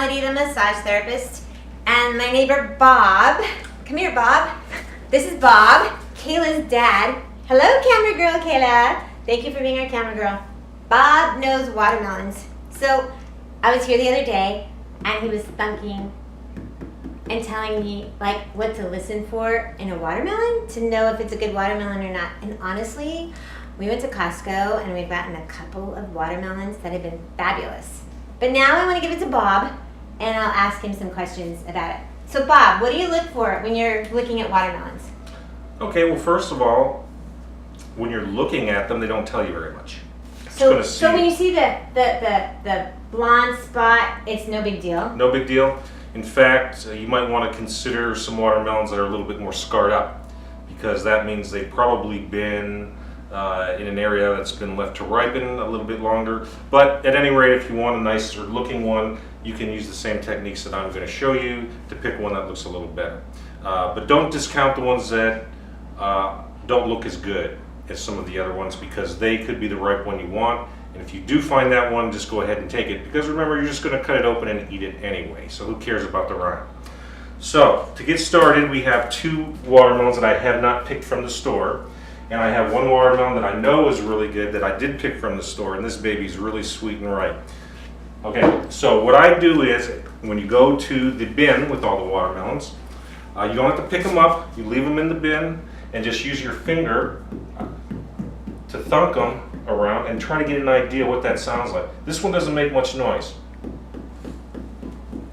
Melody, the massage therapist, and my neighbor Bob. Come here, Bob. This is Bob, Kayla's dad. Hello, camera girl, Kayla. Thank you for being our camera girl. Bob knows watermelons. So I was here the other day, and he was thunking and telling me like what to listen for in a watermelon to know if it's a good watermelon or not. And honestly, we went to Costco and we've gotten a couple of watermelons that have been fabulous. But now I want to give it to Bob and I'll ask him some questions about it. So Bob, what do you look for when you're looking at watermelons? Okay, well first of all, when you're looking at them, they don't tell you very much. So when you see the blonde spot, it's no big deal? No big deal. In fact, you might want to consider some watermelons that are a little bit more scarred up, because that means they've probably been in an area that's been left to ripen a little bit longer. But at any rate, if you want a nicer looking one, you can use the same techniques that I'm going to show you to pick one that looks a little better. But don't discount the ones that don't look as good as some of the other ones, because they could be the ripe one you want. And if you do find that one, just go ahead and take it, because remember, you're just going to cut it open and eat it anyway, so who cares about the rind? So to get started, we have 2 watermelons that I have not picked from the store, and I have 1 watermelon that I know is really good that I did pick from the store, and this baby's really sweet and ripe. Okay, so what I do is, when you go to the bin with all the watermelons, you don't have to pick them up, you leave them in the bin and just use your finger to thunk them around and try to get an idea what that sounds like. This one doesn't make much noise.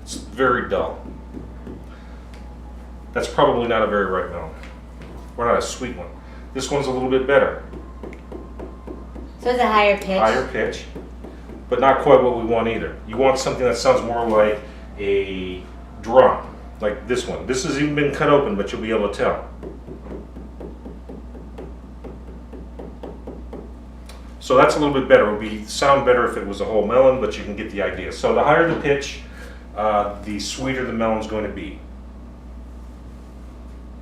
It's very dull. That's probably not a very ripe melon, or not a sweet one. This one's a little bit better. So it's a higher pitch? Higher pitch, but not quite what we want either. You want something that sounds more like a drum, like this one. This has even been cut open, but you'll be able to tell. So that's a little bit better. It would sound better if it was a whole melon, but you can get the idea. So the higher the pitch, the sweeter the melon's going to be.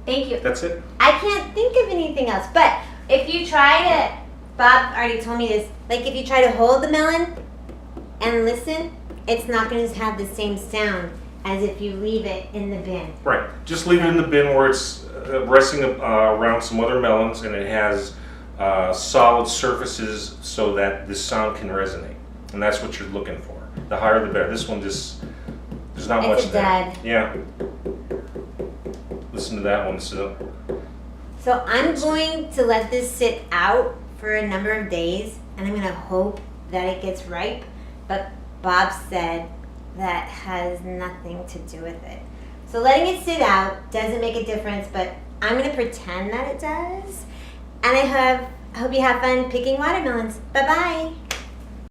Thank you. That's it. I can't think of anything else, but if you try to, Bob already told me this, like if you try to hold the melon and listen, it's not going to have the same sound as if you leave it in the bin. Right. Just leave it in the bin where it's resting around some other melons, and it has solid surfaces so that the sound can resonate, and that's what you're looking for. The higher the better. This one just, there's not much there. Dead. Yeah. Listen to that one. So I'm going to let this sit out for a number of days, and I'm going to hope that it gets ripe, but Bob said that has nothing to do with it. So letting it sit out doesn't make a difference, but I'm going to pretend that it does. And I hope you have fun picking watermelons. Bye-bye.